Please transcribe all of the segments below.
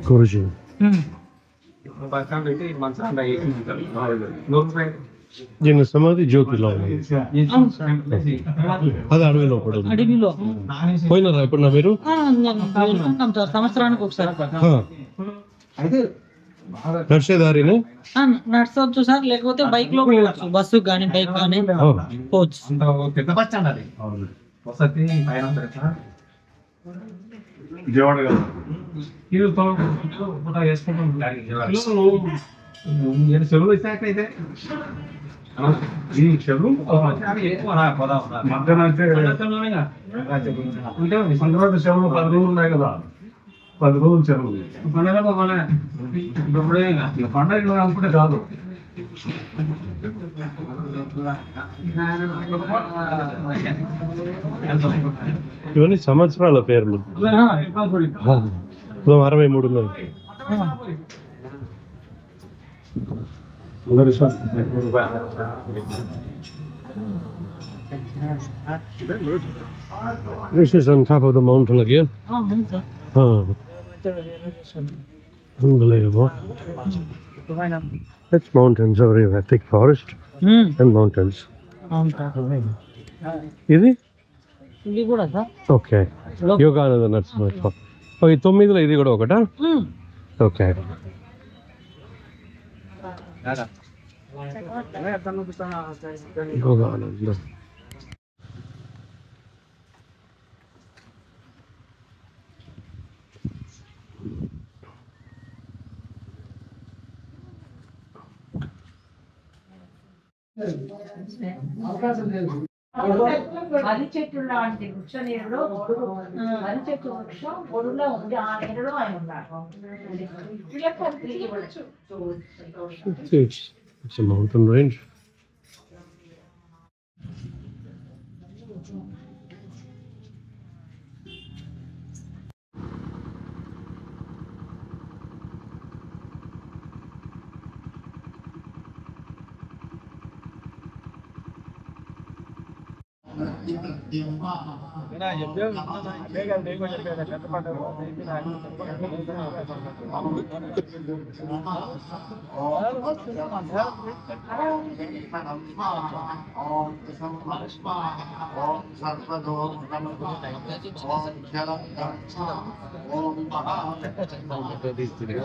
Guruji. దీని సమాధి జ్యోతిలో అది అడవిలో కూడా పోయినారా ఇప్పుడు మీరు సంవత్సరానికి ఒకసారి నడిచేదారిని నడచవచ్చు సార్, లేకపోతే బైక్ లో పోవచ్చు, బస్సు కానీ బైక్ కానీ పోవచ్చు. చెరువులు ఇచ్చాకైతే ఈ చెరువు మధ్యాహ్నం అంటే సంక్రాంతి చెరువులు 10 రోజులు ఉన్నాయి కదా, 10 రోజులు చెరువులు పండుగ అనుకుంటే కాదు. ఇవన్నీ సంవత్సరాల పేర్లు. 63 ఉన్నాయి. This is on top of the mountain again. Unbelievable. It's mountains over here, thick forest and mountains. ఇది కూడా సార్ ఓకే. యోగానంద నరసింహ. ఈ 9లో ఇది కూడా ఒకటా? ఓకే. యోగానంద. వరి చెట్టు లాంటి వృక్ష నీరులో వరి చెట్టు వృక్షం ఒడులో ఉంది, ఆ నీరులో ఆయన ఉన్నారు. It's a mountain range.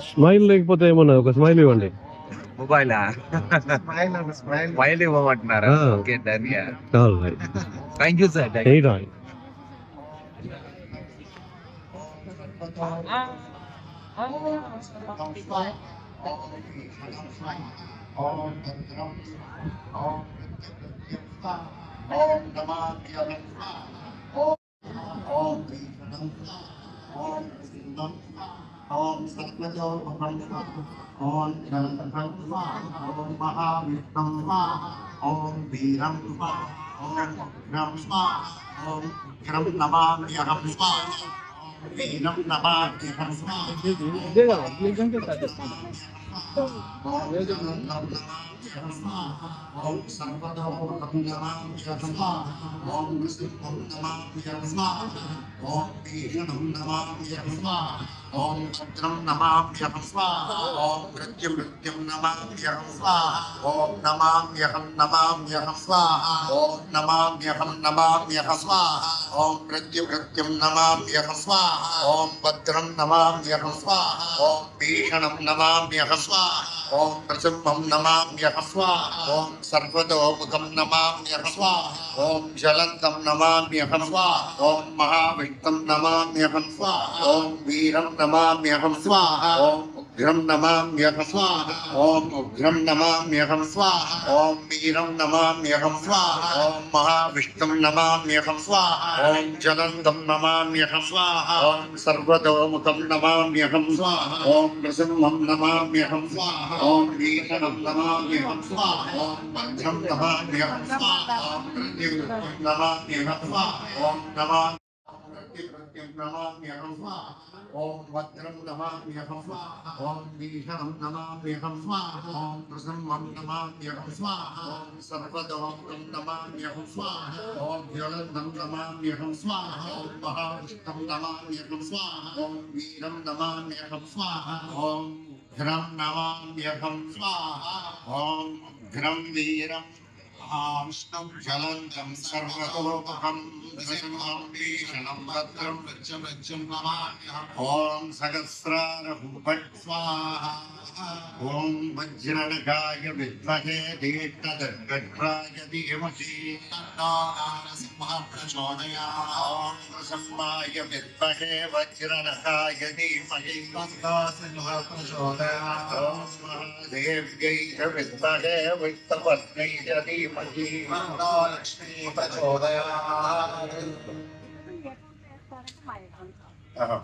Smile లేకపోతే ఏమన్నా ఒక స్మైల్ ఇవ్వండి. మొబైలా స్మైల్ ఇవ్వమంటున్నారా? Okay done. Thank you sir. Om Satmajo Brahma Om Jantanma Om Mahavishnu Om Viram Om Brahma Om Gram Namamyaham Viram Namamyaham Om Sarvado Namamyaham Om Vishnu Namamyaham Om Viram Namamyaham ఓం భద్రం నమామ్యహం స్వాహా ఓం మృత్యుమృత్యుం నమామ్యహం స్వాహా ఓం నమామ్యహం స్వాహా ఓం నమామ్యహం స్వాహా ఓం మృత్యుమృత్యుం నమామ్యహం స్వాహా ఓం భద్రం నమామ్యహం స్వాహా ఓం భీషణం నమామ్యహం స్వాహా ఓం ప్రసింహం నమామ్యహం స్వాహా ఓం సర్వతోముఖం నమామ్యహం స్వాహా ఓం జ్వలంతం నమామ్యహం స్వాహా ఓం మహావిష్ణుం నమామ్యహం స్వాహా ఓం వీరం నమామ్యహం స్వాహా ఓం ఉగ్రం నమామ్యహం స్వాహా ఓం ఉగ్రం నమామ్యహం స్వాహా ఓం వీరం నమామ్యహం స్వాహా ఓం మహావిష్ణుం నమామ్యహం స్వాహా ఓం జ్వలంతం నమామ్యహం స్వాహా ఓం సర్వతోముఖం నమామ్యహం స్వాహా ఓం నృసింహం నమామ్యహం స్వాహా ఓం భీషణం నమామ్యహం స్వాహా ఓం భద్రం నమామ్యహం స్వాహా ఓం మృత్యుమృత్యుం నమామ్యహం స్వాహా ఓం మృత్యుమృత్యుం నమామ్యహం స్వాహా ఓం భద్రం నమామ్యహం స్వాహా ఓం భీషణం నమామ్యహం స్వాహా ఓం నృసింహం నమామ్యహం స్వాహా ఓం సర్వతోముఖం నమామ్యహం స్వాహా ఓం జ్వలంతం నమామ్యహం స్వాహా ఓం మహావిష్ణుం నమామ్యహం స్వాహా ఓం వీరం నమామ్యహం స్వాహా ఓం ఉగ్రం నమామ్యహం స్వాహా ఓం ఉగ్రం వీరం విష్ణుం జ్వలంతం సర్వతోముఖం నృసింహం భీషణం భద్రం మృత్యుమృత్యుం నమామ్యహం ఓం సహస్రారహం ఫట్ స్వాహా ఓం వజ్రనఖాయ విద్మహే దీప్తదర్ఘ్రాయ ధీమహి తన్నో నరసింహ ప్రచోదయాత్ ఓం నృసింహాయ విద్మహే వజ్రనఖాయ ధీమహి తన్నో సింహ ప్రచోదయాత్ ఓం మహాదేవ్యై చ విద్మహే విష్ణుపత్న్యై చ ధీమహి తన్నో లక్ష్మీ ప్రచోదయాత్.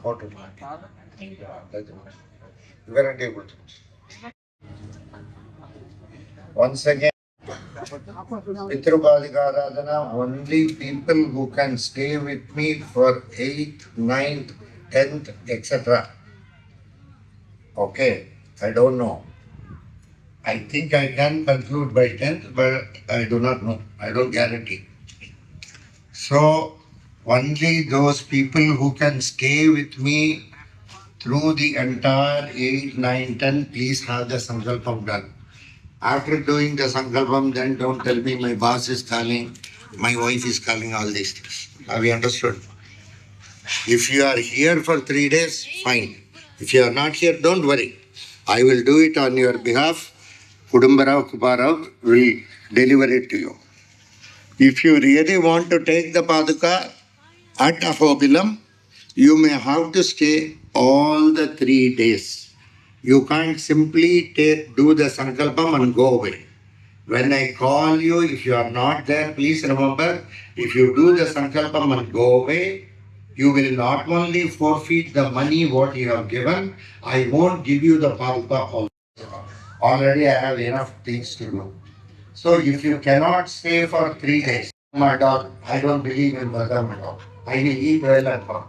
Photo. Very good. Once again, Pitrubadikaradhana, only people who can stay with me for 8th, 9th, 10th, etc. Okay, I don't know. I think I can conclude by 10th, but I do not know. I don't guarantee. So, only those people who can stay with me through the entire 8, 9, 10, please have the sankalpam done. After doing the sankalpam, then don't tell me my boss is calling, my wife is calling, all these things. Have you understood? If you are here for 3 days, fine. If you are not here, don't worry. I will do it on your behalf. Kudumbarao Kubarao will deliver it to you. If you really want to take the Paduka at Ahobilam, you may have to stay all the 3 days. You can't simply do the sankalpam and go away. When I call you, if you are not there, please remember, if you do the sankalpam and go away, you will not only forfeit the money what you have given, I won't give you the Paduka also. Already I have enough things to do. So if you cannot stay for 3 days, my dog, I don't believe in Bhagam at all. I will eat well and come.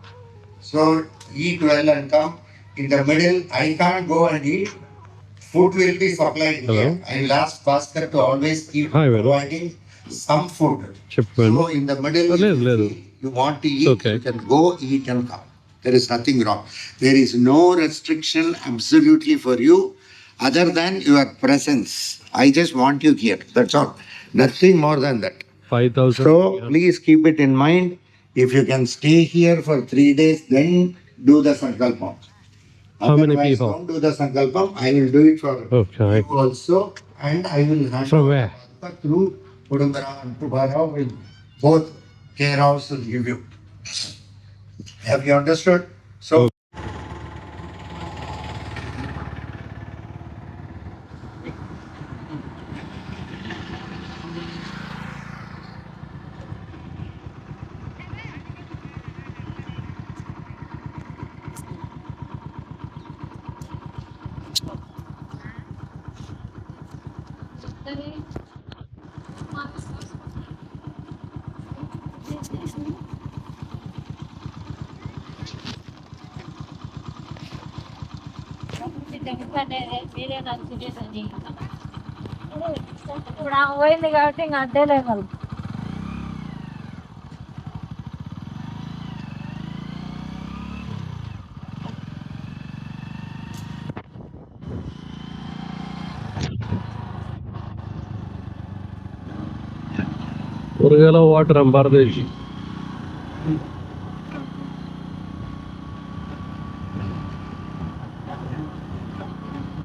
So eat well and come. In the middle, I can't go and eat. Food will be supplied Hello. here. I will ask Bhaskar to always keep Hi, Velu. providing some food. చెప్పండి. So in the middle, లేదు. if you want to eat, Okay. you can go eat and come. There is nothing wrong. There is no restriction absolutely for you other than your presence. I just want you here. That's all. Nothing more than that. 5,000. So please keep it in mind. If you can stay here for 3 days, then do the sankalpam. How many Otherwise, people? don't do the sankalpam. I will do it for Okay. you also, and I will hand From where? through Kudumbarao and Kubarao will both care house will give you. Have you understood? So. Okay. ఇప్పుడు ఆమె పోయింది కాబట్టి ఇంకా అడ్డే లేదు. మురుగలో water భారతదేశ్